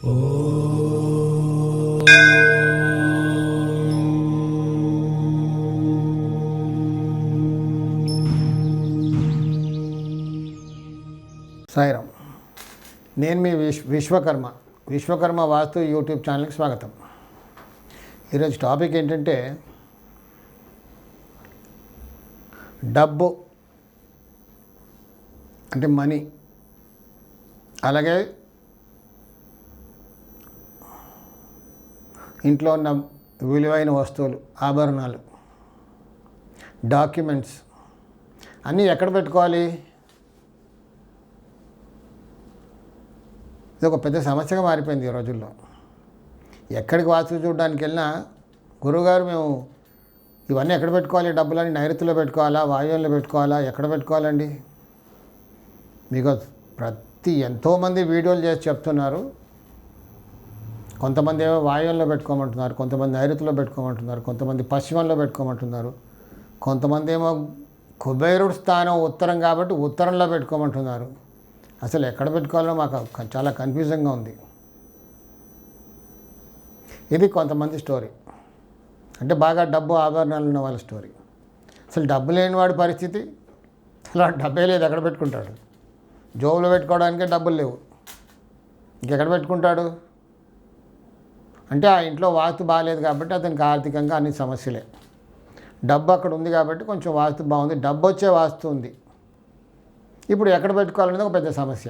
సాయిరామ్. నేను మీ విశ్వకర్మ వాస్తు యూట్యూబ్ ఛానల్కి స్వాగతం. ఈరోజు టాపిక్ ఏంటంటే డబ్బు అంటే మనీ, అలాగే ఇంట్లో ఉన్న విలువైన వస్తువులు, ఆభరణాలు, డాక్యుమెంట్స్ అన్నీ ఎక్కడ పెట్టుకోవాలి? ఇది ఒక పెద్ద సమస్యగా మారిపోయింది ఈ రోజుల్లో. ఎక్కడికి వాస్తు చూడడానికి వెళ్ళినా, గురువుగారు మేము ఇవన్నీ ఎక్కడ పెట్టుకోవాలి, డబ్బులని నైరుతిలో పెట్టుకోవాలా, వాయువ్యంలో పెట్టుకోవాలా, ఎక్కడ పెట్టుకోవాలండి? మీకు ఎంతోమంది వీడియోలు చేసి చెప్తున్నారు. కొంతమంది ఏమో వాయువ్యంలో పెట్టుకోమంటున్నారు, కొంతమంది నైరుతిలో పెట్టుకోమంటున్నారు, కొంతమంది పశ్చిమంలో పెట్టుకోమంటున్నారు, కొంతమంది ఏమో కుబేరుడు స్థానం ఉత్తరం కాబట్టి ఉత్తరంలో పెట్టుకోమంటున్నారు. అసలు ఎక్కడ పెట్టుకోవాలో మాకు చాలా కన్ఫ్యూజన్గా ఉంది. ఇది కొంతమంది స్టోరీ, అంటే బాగా డబ్బు ఆభరణాలు ఉన్న వాళ్ళ స్టోరీ. అసలు డబ్బు లేని వాడి పరిస్థితి, అసలు డబ్బే లేదు, ఎక్కడ పెట్టుకుంటాడు? జోబులో పెట్టుకోవడానికే డబ్బులు లేవు, ఇంకెక్కడ పెట్టుకుంటాడు? అంటే ఆ ఇంట్లో వాస్తు బాగాలేదు కాబట్టి అతనికి ఆర్థికంగా అన్ని సమస్యలే. డబ్బు అక్కడ ఉంది కాబట్టి కొంచెం వాస్తు బాగుంది, డబ్బు వచ్చే వాస్తు ఉంది. ఇప్పుడు ఎక్కడ పెట్టుకోవాలనేది ఒక పెద్ద సమస్య.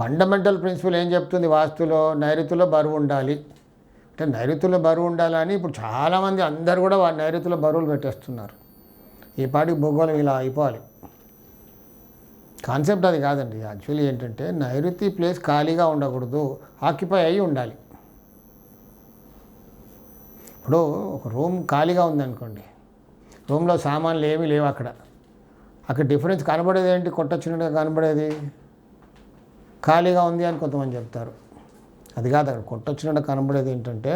ఫండమెంటల్ ప్రిన్సిపల్ ఏం చెప్తుంది వాస్తులో? నైరుతిలో బరువు ఉండాలి. అంటే నైరుతిలో బరువు ఉండాలని ఇప్పుడు చాలామంది అందరు కూడా నైరుతిలో బరువులు పెట్టేస్తున్నారు. ఈ పాటికి భూగోళం ఇలా అయిపోవాలి. కాన్సెప్ట్ అది కాదండి. యాక్చువల్లీ ఏంటంటే నైరుతి ప్లేస్ ఖాళీగా ఉండకూడదు, ఆక్యుపై అయ్యి ఉండాలి. ఇప్పుడు ఒక రూమ్ ఖాళీగా ఉందనుకోండి, రూమ్లో సామాన్లు ఏమీ లేవు, అక్కడ డిఫరెన్స్ కనబడేది ఏంటి? కొట్టొచ్చినట్టుగా కనబడేది ఖాళీగా ఉంది అని కొంతమంది చెప్తారు. అది కాదు, అక్కడ కొట్టొచ్చినట్టు కనబడేది ఏంటంటే,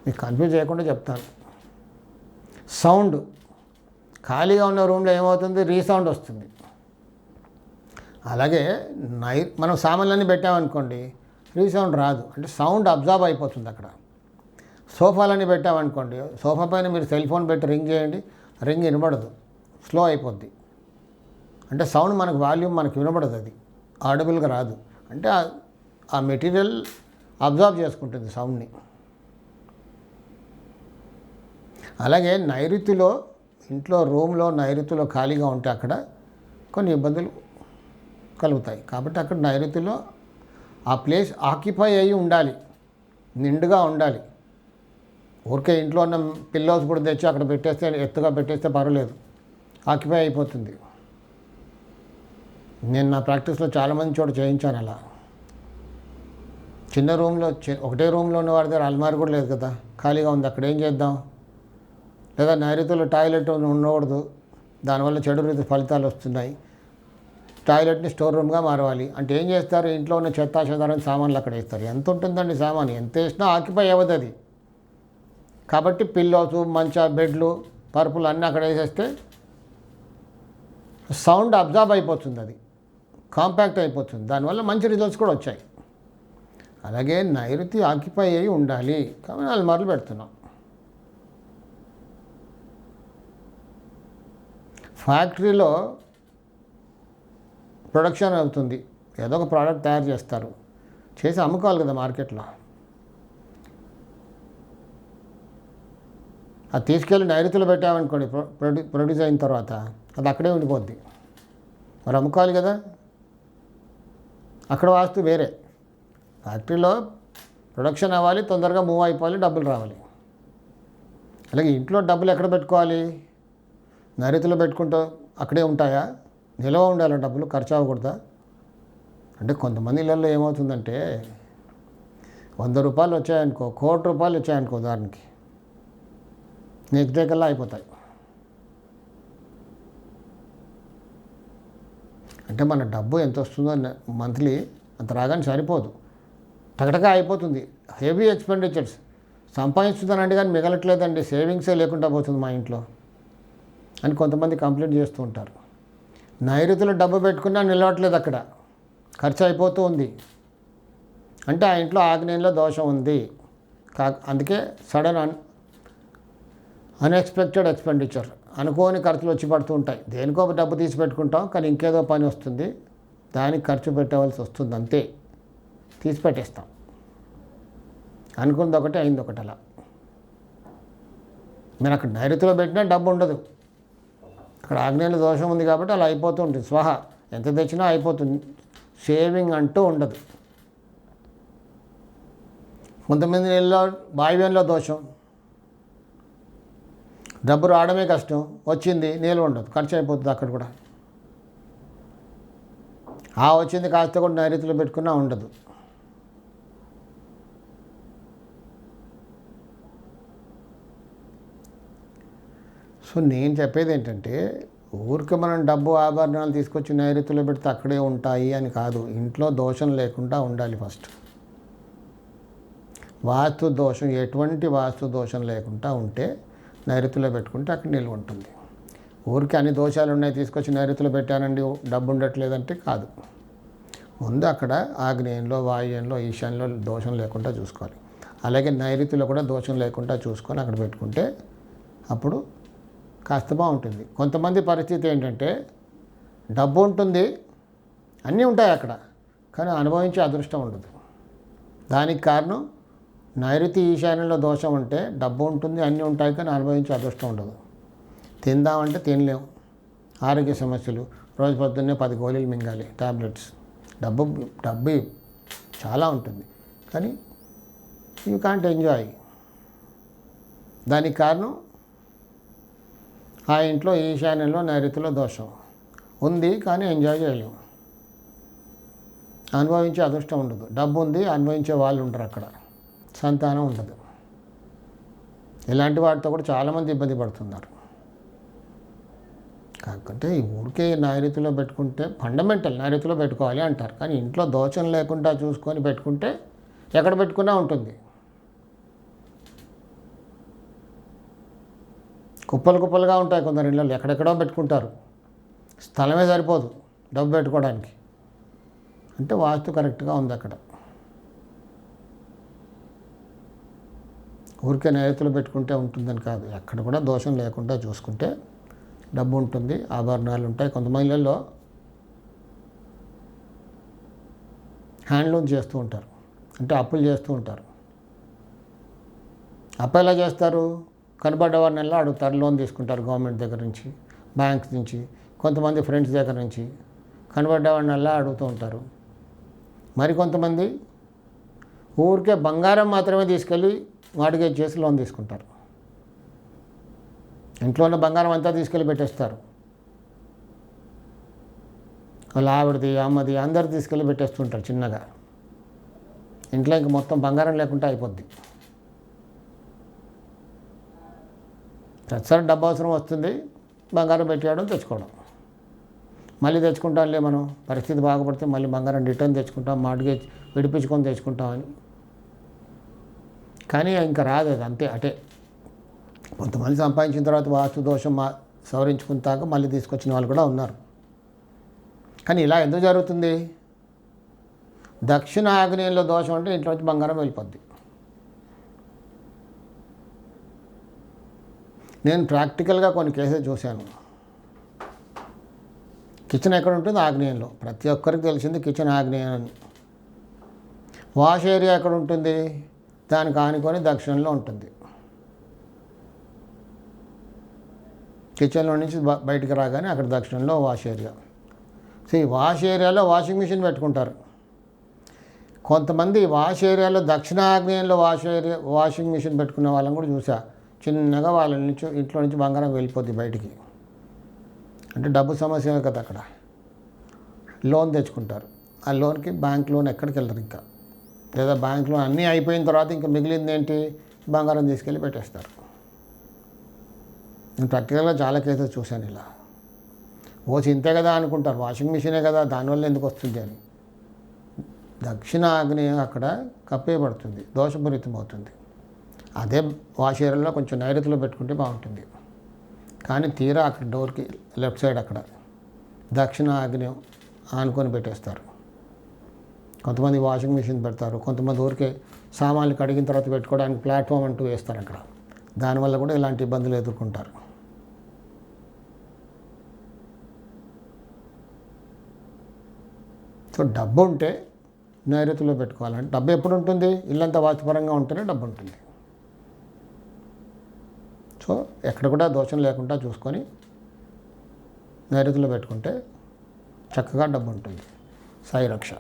మీకు కన్ఫ్యూజ్ చేయకుండా చెప్తాను. సౌండ్, ఖాళీగా ఉన్న రూమ్లో ఏమవుతుంది? రీసౌండ్ వస్తుంది. అలాగే మనం సామాన్లన్నీ పెట్టామనుకోండి, రీసౌండ్ రాదు, అంటే సౌండ్ అబ్జార్బ్ అయిపోతుంది. అక్కడ సోఫాలన్నీ పెట్టామనుకోండి, సోఫా పైన మీరు సెల్ ఫోన్ పెట్టి రింగ్ చేయండి, రింగ్ వినబడదు, స్లో అయిపోద్ది. అంటే సౌండ్ మనకు వాల్యూమ్ మనకు వినబడదు, అది ఆడబుల్గా రాదు. అంటే ఆ మెటీరియల్ అబ్జార్బ్ చేసుకుంటుంది సౌండ్ని. అలాగే నైరుతిలో, ఇంట్లో రూమ్లో నైరుతిలో ఖాళీగా ఉంటే అక్కడ కొన్ని ఇబ్బందులు కలుగుతాయి. కాబట్టి అక్కడ నైరుతిలో ఆ ప్లేస్ ఆక్యుపై అయ్యి ఉండాలి, నిండుగా ఉండాలి. ఊరికే ఇంట్లో ఉన్న పిల్లోస్ కూడా తెచ్చి అక్కడ పెట్టేస్తే, ఎత్తుగా పెట్టేస్తే పర్వాలేదు, ఆక్యుపై అయిపోతుంది. నేను నా ప్రాక్టీస్లో చాలామంది చోట చేయించాను అలా. చిన్న రూమ్లో, ఒకటే రూమ్లో ఉన్న వాడి దగ్గర అల్మారి కూడా లేదు కదా, ఖాళీగా ఉంది, అక్కడ ఏం చేద్దాం? లేదా నైరుతిలో టాయిలెట్ ఉండకూడదు, దానివల్ల చెడు రీతి ఫలితాలు వస్తున్నాయి. టాయిలెట్ని స్టోర్ రూమ్గా మారవాలి అంటే ఏం చేస్తారు? ఇంట్లో ఉన్న చెత్తా చెదారం సామాన్లు అక్కడ వేస్తారు. ఎంత ఉంటుందండి సామాన్? ఎంత వేసినా ఆక్యుపై అవ్వదు అది. కాబట్టి పిల్లోసు, బెడ్లు, పరుపులు అన్నీ అక్కడ వేసేస్తే సౌండ్ అబ్జార్బ్ అయిపోతుంది, అది కాంపాక్ట్ అయిపోతుంది. దానివల్ల మంచి రిజల్ట్స్ కూడా వచ్చాయి. అలాగే నైరుతి ఆక్యుపై అయ్యి ఉండాలి కాబట్టి అల్మార్లు పెడుతున్నాం. ఫ్యాక్టరీలో ప్రొడక్షన్ అవుతుంది, ఏదో ఒక ప్రోడక్ట్ తయారు చేస్తారు, చేసి అమ్ముకోవాలి కదా మార్కెట్లో. అది తీసుకెళ్ళి నైరుతిలో పెట్టామనుకోండి, ప్రొడ్యూస్ అయిన తర్వాత అది అక్కడే ఉండిపోద్ది, మరి అమ్ముకోవాలి కదా. అక్కడ వాస్తు వేరే. ఫ్యాక్టరీలో ప్రొడక్షన్ అవ్వాలి, తొందరగా మూవ్ అయిపోవాలి, డబ్బులు రావాలి. అలాగే ఇంట్లో డబ్బులు ఎక్కడ పెట్టుకోవాలి? నైరుతిలో పెట్టుకుంటూ అక్కడే ఉంటాయా? నిల్వ ఉండాలి డబ్బులు, ఖర్చు అవ్వకూడదా? అంటే కొంతమంది ఇళ్ళల్లో ఏమవుతుందంటే, 100 రూపాయలు వచ్చాయనుకో, 1 కోటి రూపాయలు వచ్చాయనుకో ఉదాహరణకి, నెక్స్ట్ డే కల్లా అయిపోతాయి. అంటే మన డబ్బు ఎంత వస్తుందో మంత్లీ అంత రాగానే సరిపోదు, టకటగా అయిపోతుంది. హెవీ ఎక్స్పెండిచర్స్ సంపాదిస్తుందనండి కానీ మిగలట్లేదండి, సేవింగ్సే లేకుండా పోతుంది మా ఇంట్లో అని కొంతమంది కంప్లైంట్ చేస్తూ ఉంటారు. నైరుతిలో డబ్బు పెట్టుకున్నా నిలవట్లేదు అక్కడ. ఖర్చు అయిపోతూ ఉంది అంటే ఆ ఇంట్లో ఆగ్నేయంలో దోషం ఉంది. అందుకే సడన్ అన్ఎక్స్పెక్టెడ్ ఎక్స్పెండిచర్, అనుకోని ఖర్చులు వచ్చి పడుతూ ఉంటాయి. దేనికో డబ్బు తీసి పెట్టుకుంటాం, కానీ ఇంకేదో పని వస్తుంది, దానికి ఖర్చు పెట్టవలసి వస్తుంది, అంతే. తీసి పెట్టేస్తాం. అనుకుంది ఒకటి, అయింది ఒకటి. అలా మీరు అక్కడ నైరుతిలో పెట్టినా డబ్బు ఉండదు. అక్కడ ఆగ్నేయంలో దోషం ఉంది కాబట్టి అలా అయిపోతూ ఉంటుంది. స్వహ ఎంత తెచ్చినా అయిపోతుంది, సేవింగ్ అంటూ ఉండదు. కొంతమంది నెలలో వాయువ్యంలో దోషం, డబ్బు రావడమే కష్టం, వచ్చింది నిల్వ ఉండదు, ఖర్చు అయిపోతుంది అక్కడ కూడా. వచ్చింది కాస్త కూడా నైరుతిలో పెట్టుకున్నా ఉండదు. సో నేను చెప్పేది ఏంటంటే, ఊరికి మనం డబ్బు ఆభరణాలు తీసుకొచ్చి నైరుతిలో పెడితే అక్కడే ఉంటాయి అని కాదు. ఇంట్లో దోషం లేకుండా ఉండాలి ఫస్ట్. వాస్తు దోషం, ఎటువంటి వాస్తు దోషం లేకుండా ఉంటే నైరుతిలో పెట్టుకుంటే అక్కడ నిల్వ ఉంటుంది. ఊరికి అన్ని దోషాలు ఉన్నాయి తీసుకొచ్చి నైరుతిలో పెట్టానండి డబ్బు ఉండట్లేదంటే కాదు. ముందు అక్కడ ఆగ్నేయంలో, వాయువ్యంలో, ఈశాన్యంలో దోషం లేకుండా చూసుకోవాలి. అలాగే నైరుతిలో కూడా దోషం లేకుండా చూసుకొని అక్కడ పెట్టుకుంటే అప్పుడు కాస్త బాగుంటుంది. కొంతమంది పరిస్థితి ఏంటంటే డబ్బు ఉంటుంది, అన్నీ ఉంటాయి అక్కడ, కానీ అనుభవించే అదృష్టం ఉండదు. దానికి కారణం నైరుతి ఈశాన్యంలో దోషం ఉంటే డబ్బు ఉంటుంది, అన్నీ ఉంటాయి, కానీ అనుభవించే అదృష్టం ఉండదు. తిందామంటే తినలేము, ఆరోగ్య సమస్యలు, రోజు పొద్దున్నే 10 గోళీలు మింగాలి, టాబ్లెట్స్. డబ్బు చాలా ఉంటుంది, కానీ యూ కాంట్ ఎంజాయ్. దానికి కారణం ఆ ఇంట్లో ఈశాన్యంలో నైరుతిలో దోషం ఉంది, కానీ ఎంజాయ్ చేయలేము, అనుభవించే అదృష్టం ఉండదు. డబ్బు ఉంది, అనుభవించే వాళ్ళు ఉండరు, అక్కడ సంతానం ఉండదు. ఇలాంటి వాటితో కూడా చాలామంది ఇబ్బంది పడుతున్నారు. కాకుంటే ఈ ఊరికే నైరుతిలో పెట్టుకుంటే ఫండమెంటల్ నైరుతిలో పెట్టుకోవాలి అంటారు, కానీ ఇంట్లో దోషం లేకుండా చూసుకొని పెట్టుకుంటే ఎక్కడ పెట్టుకున్నా ఉంటుంది. కుప్పలు కుప్పలుగా ఉంటాయి కొందరు ఇళ్ళల్లో, ఎక్కడెక్కడో పెట్టుకుంటారు, స్థలమే సరిపోదు డబ్బు పెట్టుకోవడానికి. అంటే వాస్తు కరెక్ట్గా ఉంది అక్కడ. ఊరికే నైరుతిలో పెట్టుకుంటే ఉంటుందని కాదు, ఎక్కడ కూడా దోషం లేకుండా చూసుకుంటే డబ్బు ఉంటుంది, ఆభరణాలు ఉంటాయి. కొంతమందిలో హ్యాండ్లూమ్ చేస్తూ ఉంటారు, అంటే అప్పులు చేస్తూ ఉంటారు. అప్పు ఎలా చేస్తారు? కనబడ్డ వారిని అడుగుతారు, లోన్ తీసుకుంటారు గవర్నమెంట్ దగ్గర నుంచి, బ్యాంక్ నుంచి, కొంతమంది ఫ్రెండ్స్ దగ్గర నుంచి. కనబడ్డ వాడిని అడుగుతూ ఉంటారు. మరికొంతమంది ఊరికే బంగారం మాత్రమే తీసుకెళ్ళి మార్గేజ్ చేసి లోన్ తీసుకుంటారు. ఇంట్లో ఉన్న బంగారం అంతా తీసుకెళ్ళి పెట్టేస్తారు. వాళ్ళ ఆవిడది, అమ్మది, అందరు తీసుకెళ్ళి పెట్టేస్తుంటారు చిన్నగా. ఇంట్లో ఇంక మొత్తం బంగారం లేకుండా అయిపోద్ది. ప్రతిసారి డబ్బు అవసరం వస్తుంది, బంగారం పెట్టేయడం, తెచ్చుకోవడం. మళ్ళీ తెచ్చుకుంటాంలే మనం, పరిస్థితి బాగుపడితే మళ్ళీ బంగారం రిటర్న్ తెచ్చుకుంటాం, మార్గేజ్ విడిపించుకొని తెచ్చుకుంటామని. కానీ ఇంకా రాదు అది, అంతే అటే. కొంతమంది సంపాదించిన తర్వాత వాస్తు దోషం సవరించుకుంటాక మళ్ళీ తీసుకొచ్చిన వాళ్ళు కూడా ఉన్నారు. కానీ ఇలా ఎందుకు జరుగుతుంది? దక్షిణ ఆగ్నేయంలో దోషం అంటే ఇంట్లో వచ్చి బంగారం వెళ్ళిపోద్ది. నేను ప్రాక్టికల్గా కొన్ని కేసెస్ చూశాను. కిచెన్ ఎక్కడ ఉంటుంది? ఆగ్నేయంలో. ప్రతి ఒక్కరికి తెలిసింది కిచెన్ ఆగ్నేయం అని. వాష్ ఏరియా ఎక్కడ ఉంటుంది? దానికి ఆనుకొని దక్షిణంలో ఉంటుంది. కిచెన్లో నుంచి బయటికి రాగానే అక్కడ దక్షిణంలో వాష్ ఏరియా. సో ఈ వాష్ ఏరియాలో వాషింగ్ మిషన్ పెట్టుకుంటారు. కొంతమంది వాష్ ఏరియాలో దక్షిణ ఆగ్నేయంలో వాషింగ్ మిషన్ పెట్టుకునే వాళ్ళని కూడా చూసా. చిన్నగా వాళ్ళ నుంచి ఇంట్లో నుంచి బంగారం వెళ్ళిపోద్ది బయటికి. అంటే డబ్బు సమస్య కదా అక్కడ. లోన్ తెచ్చుకుంటారు. ఆ లోన్కి బ్యాంక్ లోన్ ఎక్కడికి వెళ్తారు ఇంకా, లేదా బ్యాంక్ లోన్ అన్నీ అయిపోయిన తర్వాత ఇంకా మిగిలింది ఏంటి? బంగారం తీసుకెళ్ళి పెట్టేస్తారు. నేను ప్రాక్టికల్గా చాలా కేసెస్ చూశాను ఇలా. ఇంతే కదా అనుకుంటారు, వాషింగ్ మిషనే కదా, దానివల్ల ఎందుకు వస్తుంది అని. దక్షిణ ఆగ్నేయం అక్కడ కప్పేయబడుతుంది, దోషపూరితం అవుతుంది. అదే వాష్ ఏరియాలో కొంచెం నైరుతిలో పెట్టుకుంటే బాగుంటుంది. కానీ తీరా అక్కడ డోర్కి లెఫ్ట్ సైడ్ అక్కడ దక్షిణ ఆగ్నేయం ఆనుకొని పెట్టేస్తారు. కొంతమంది వాషింగ్ మిషన్ పెడతారు, కొంతమంది ఊరికే సామాన్లు కడిగిన తర్వాత పెట్టుకోవడానికి ప్లాట్ఫామ్ అంటూ వేస్తారు అక్కడ. దానివల్ల కూడా ఇలాంటి ఇబ్బందులు ఎదుర్కొంటారు. సో డబ్బు ఉంటే నైరుతిలో పెట్టుకోవాలంటే డబ్బు ఎప్పుడు ఉంటుంది? ఇల్లంతా వాస్తుపరంగా ఉంటేనే డబ్బు ఉంటుంది. సో ఎక్కడ కూడా దోషం లేకుండా చూసుకొని నైరుతిలో పెట్టుకుంటే చక్కగా డబ్బు ఉంటుంది. సాయి రక్ష.